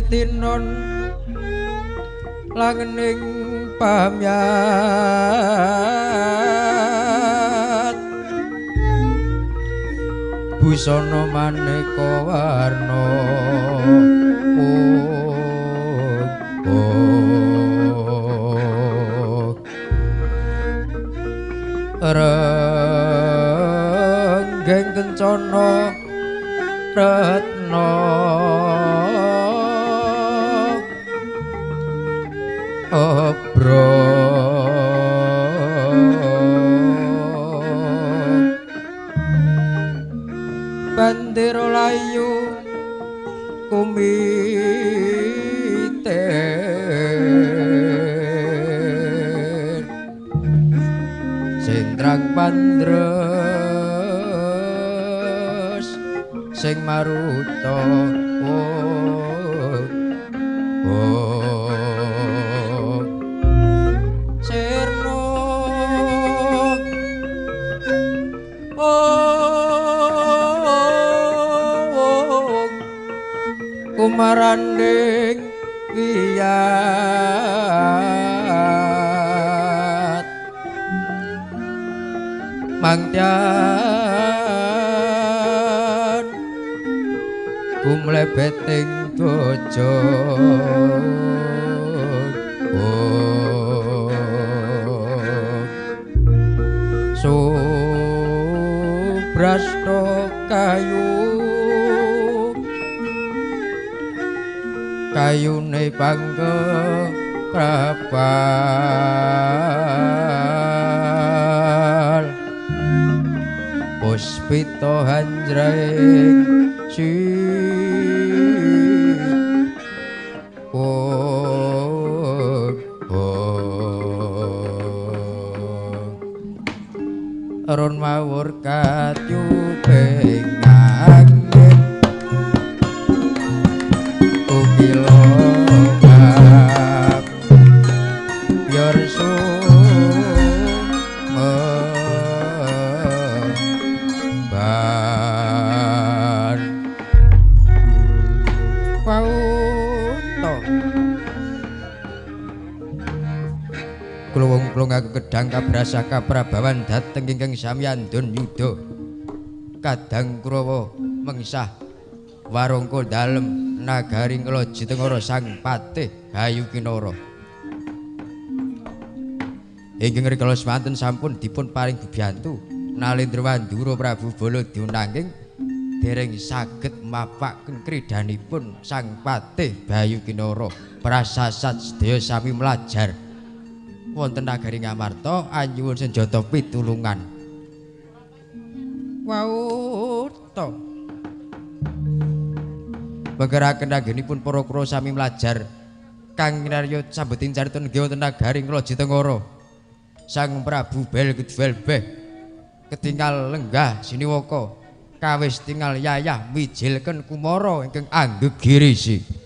tinon langening pamyat busana maneka warna renggeng kencana retna obro bandera layu kumite sendrang pandres sing maruta sirna kumaranding wiyat mangtyan kumlebeting dojo subrasta kayune pangke krapal puspita hanjreng ron mawur katyuping angin ukila ngap biar sumeban pauto kula wong aku kedang kabrasa kaprabawan dhateng ingkang samyandun yuda kadang Kurawa mengsah warangka dalem nagari Nglaji Tengara Sang Patih Hayukinara inggih rikala semanten sampun dipun paring bebiyantu Nalendra Wandura Prabu Baladya nanging dereng saged mapaken kridanipun Sang Patih Hayukinara prasasat sedaya sami mlajar wonten nagari Ngamarta anyuwun senjata pitulungan wauta Begeraken anggenipun para kura sami mlajar kang minarya sambeting carita nggih wonten nagari Nglaji Tengara Sang Prabu Belgedwelbeh ketingal lenggah siniwaka kawis tingal yayah mijilken Kumara ingkang anggegirisi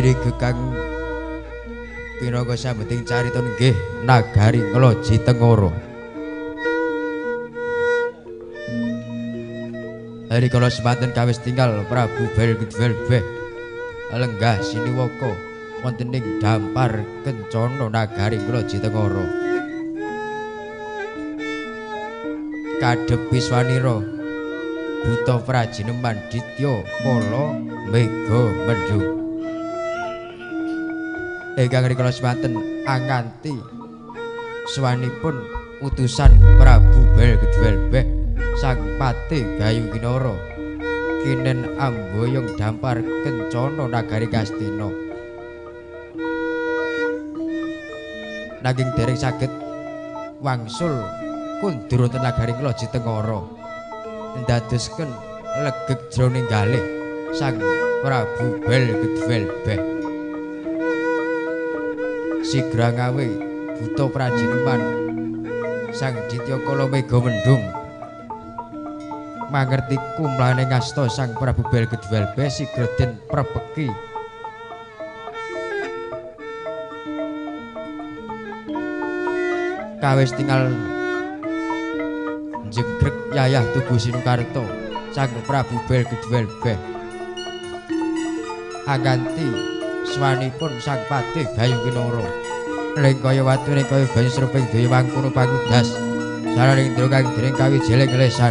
Iri gekang pinaka sambeting carita nggih nagari Ngloji Tengara. Hari kala semanten kawis tinggal Prabu Balgedwelbeh lenggah siniwaka wonten ing dampar Kencana nagari Ngloji Tengara. Kadhepi swanira buta prajineman Ditya Kala Mega Mendung. Ingkang rikala semanten anganti swanipun utusan Prabu Balgedwelbeh sang Patih Bayu Kinara kinen amboyong dampar Kencana nagari Kastina. Nanging dereng saged wangsul kundur wonten nagari Ngloji Tengara ndadosken legeg jroning galih sang Prabu Balgedwelbeh. Sigra ngawe buta prajineman sang Ditya Kala Mega Mendung mangerti kumlane ngasta sang Prabu Balgedwelbeh sigra den prepeki kawis tinggal jenggrek yayah Tugu Sinukarta sang Prabu Balgedwelbeh aganti swanipun sang Patih Bayu Kinara lengkaya watu lengkaya banyu sruping daya mangkono pangudas saraning ndra kang dereng kawijeleng lesan.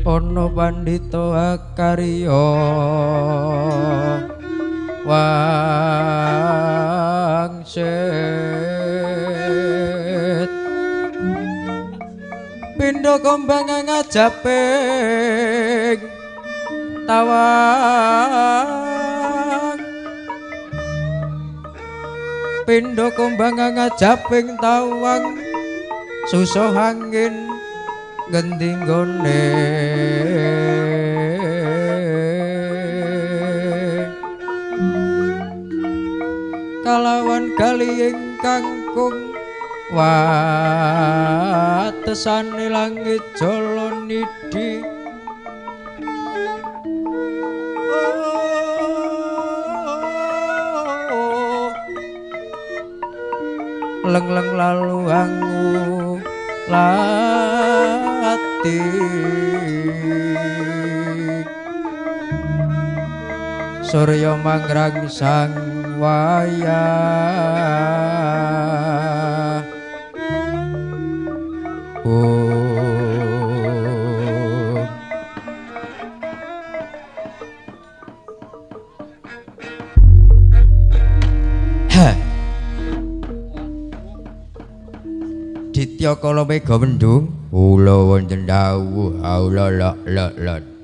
Ana pandhita akarya wangsit pindha kembang ngajaping tawang pindha kembang ngajaping tawang susah angin ngendi nggone kalawan kali ingkang kung watesane langit jala nidhi leng-leng lalu angu lati Surya mangrang sang wayah Ditya kala mega mendung kula wonten dawuh Allah la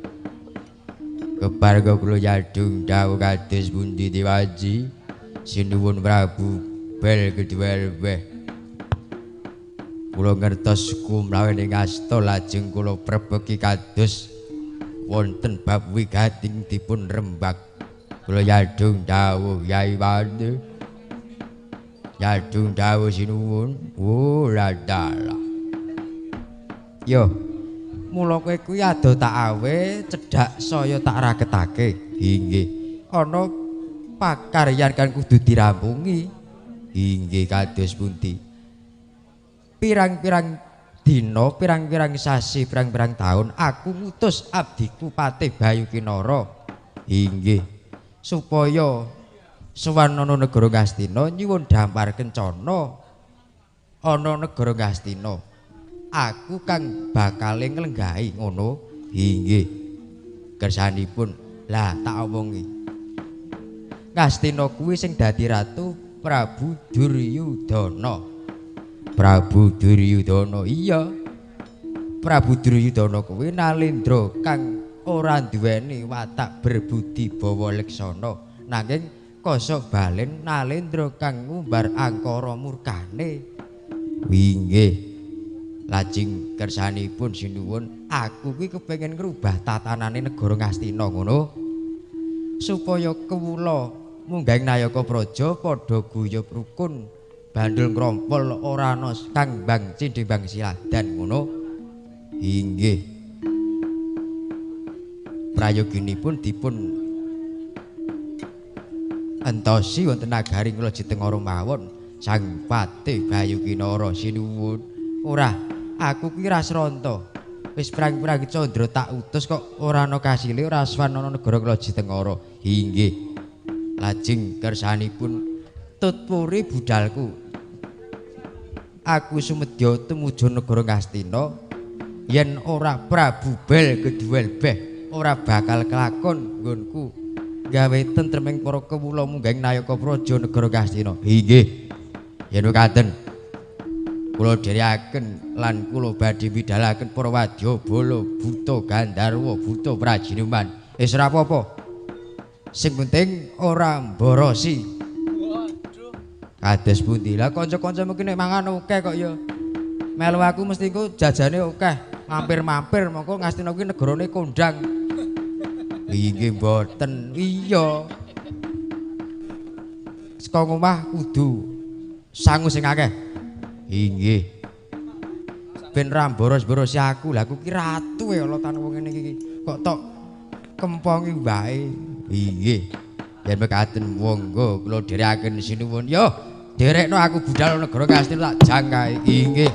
keparga kula yadung dawuh kados pundi diwaji sinuwun Prabu bel kedhuwelweh kula ngertos kumlawe ing asta lajeng kula prebeki kados wonten bab wigating dipun rembag kula yadung dawuh Yai Wande yadung dawuh sinuwun ladala yo mula kowe kuwi ado tak awe cedhak saya tak raketake inggih ana pakaryan kan kudu dirampungi inggih kados pundi pirang-pirang dina pirang-pirang sasi pirang-pirang taun aku ngutus abdiku Patih Bayu Kinara inggih supaya suwanana negara Ngastina nyuwun dampar kencana ana negara Ngastina aku kang bakal nglenggahi ngono inggih kersanipun lah tak omongi Ngastina kuwi sing dadi ratu Prabu Duryudana iya Prabu Duryudana kuwi Nalendra kang ora duweni watak berbudi bawa leksana nanging kosok balen Nalendra kang ngumbar angkara murkane inggih lajeng kersanipun sinuwun aku kuwi kepengin ngrubah tatanane negara Ngastina ngono supaya kewula munggahing Nayaka Praja padha guyub rukun bandul ngrompol ora ana kang bang cindhing bang siladan ngono inggih prayoginipun dipun entosi wonten nagari kula Jitengara mawon Sang Patih Bayu Kinara sinuwun ora aku ki ra sranta wis prang-prang candra tak utus kok ora ana kasile ora swanana negara kula Jitengara inggih lajeng kersanipun tutpuri budalku aku sumedya tumuju negara Ngastina yen ora Prabu Bel Kedhuwelbeh ora bakal kelakon nggonku gawe tentreming para kawula munggahing Nayaka Praja negara Ngastina inggih yen mekaten kula dherekaken lan kula badhe midhalaken para wadyabala buta Gandharwa buta Prajinuman wis ora apa-apa sing penting ora mborosi kados pundi lah kanca-kanca mungkin nek mangan akeh kok ya melu aku mesti ku jajane akeh mampir-mampir mongko Ngastina kuwi negarane kondang inggih mboten iya saka omah kudu sangu sing akeh inggih ben ra boros-borosi aku lah aku ki ratu ya Allah tan wong ngene iki kok tok kempongi wae inggih yen mekaten monggo kula dherekaken sinuwun yo derekno aku budal negara Ngastina tak jangkae inggih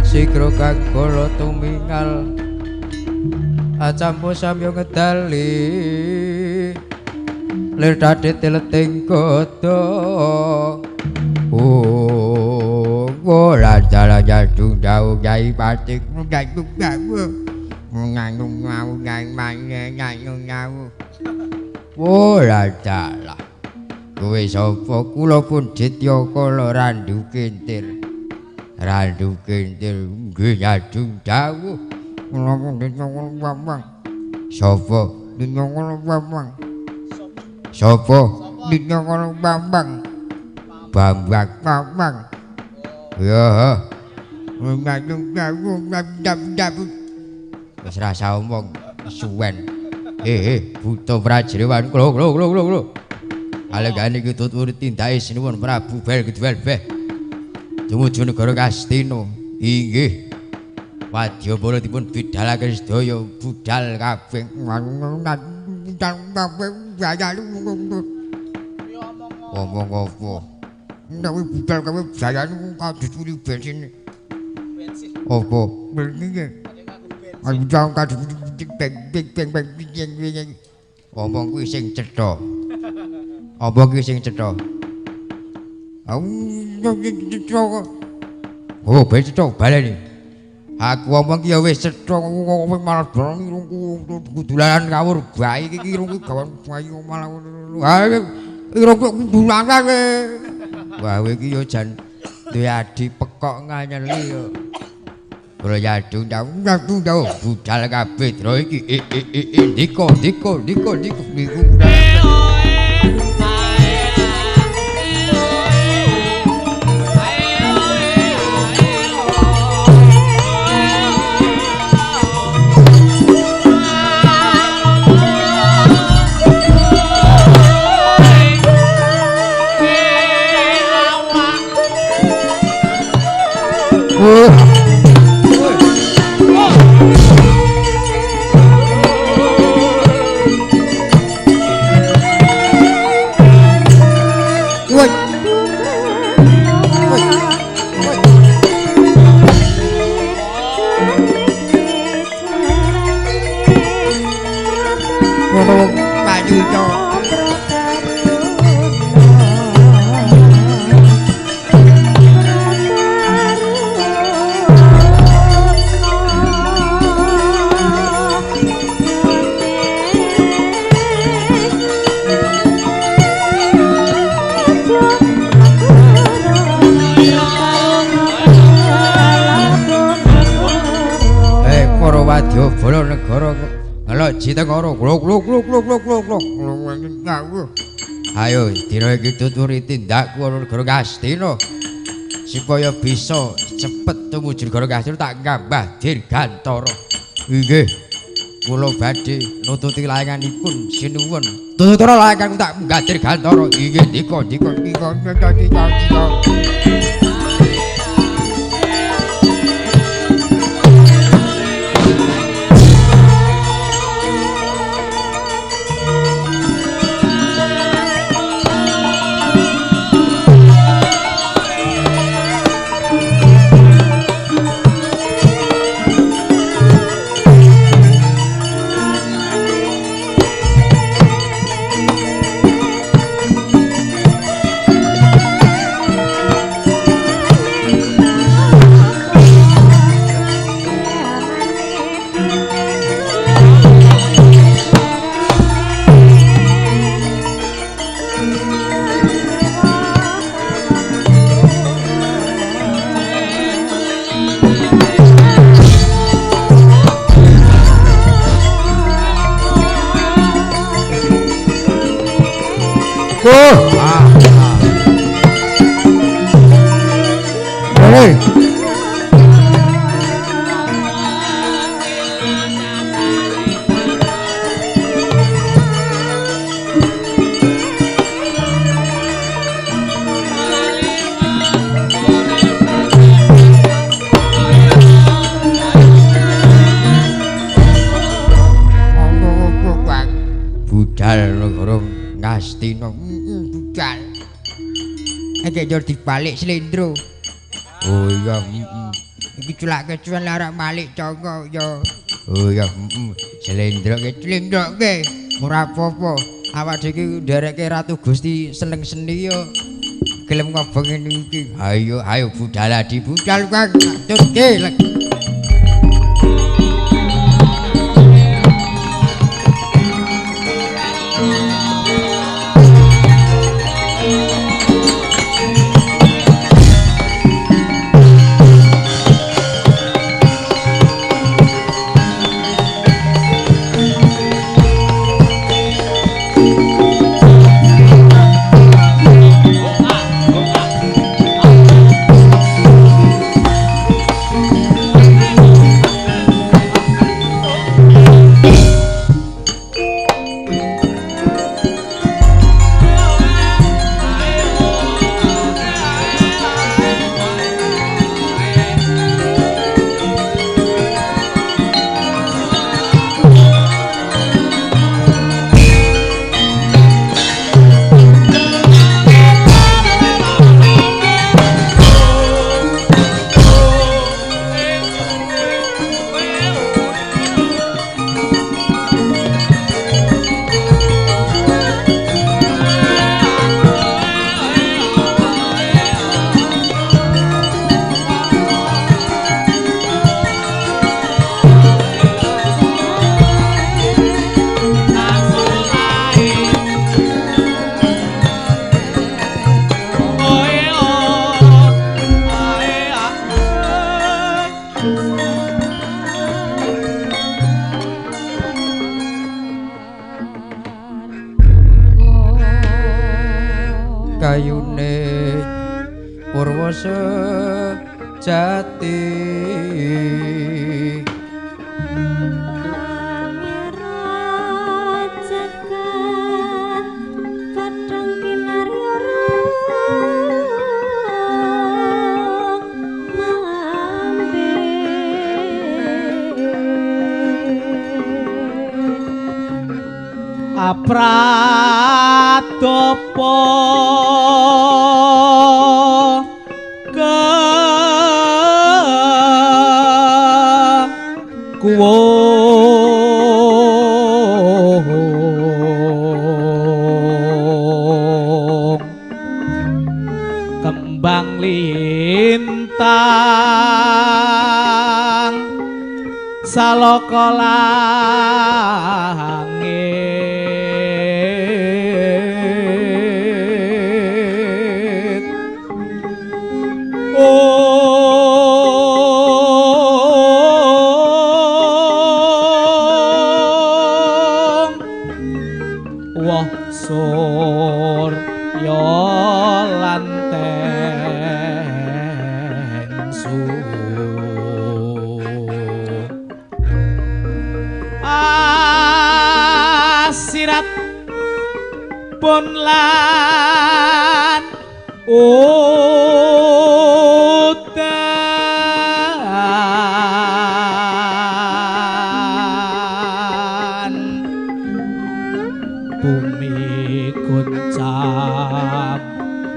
Sikro kagolo tumingal acampo samyo ngedali lir dadit teleting kodo ora dalan jadung dawuh Kyai Patik nganggung mau nganggung nyawu ora dalan kowe sapa kula pun Ditya Kala Randu Kintir Randu Kintir nggih nyadung dawuh menapa Ditya sapa Ditya Bambang sapa Ditya Bambang Bambang ya nyadung dawuh wis rasa omong suwen buta prajerewan klo alegane iki tuturi tindake sinuwun Prabu Bel Kedhuwel Beh tumuju negara Kastina inggih wadyabala dipun bidhalaken sedaya budal kabeh omong apa nek budal kabeh bayane kadicuri bensin apa mriki aku jang kadicuri beng omong kuwi sing cetha apa kuwi sing cetha oh ben cetha baleni aku omong ki ya wis cetha kowe malah kudulan kawur bae iki irungku gawan bayi malah ha irungku kudulan kowe wah kowe iki yo jan duwe adi pekok nganyeli yo ora yadung ndau budal kabeh dro iki ndiko Wadyabala negara Jitengara ayo dina iki tuturi tindakku ana negara Kastina supaya bisa cepet tumuju negara Kastina tak ngambah dirgantara inggih kula badhe nututi layanganipun sinuwun tutura layanganku tak munggah dirgantara inggih dika budal. Iki njur dibalik slendro. Oh iya, iki culak kecuan larak balik congko ya. Oh iya, slendro ke. Ora apa-apa. Awak dhewe iki ndereke Ratu Gusti seneng seni ya. Gelem ngobong ngene iki. Ayo budal adi budal Kang. Turke. Kayune Purwasa jati Apratopo ke kuwong kembang lintang salaka pun lan udan bumi goncang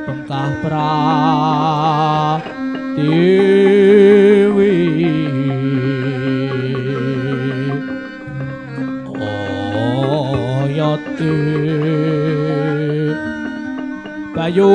bengkah pratiwi oyate Bayu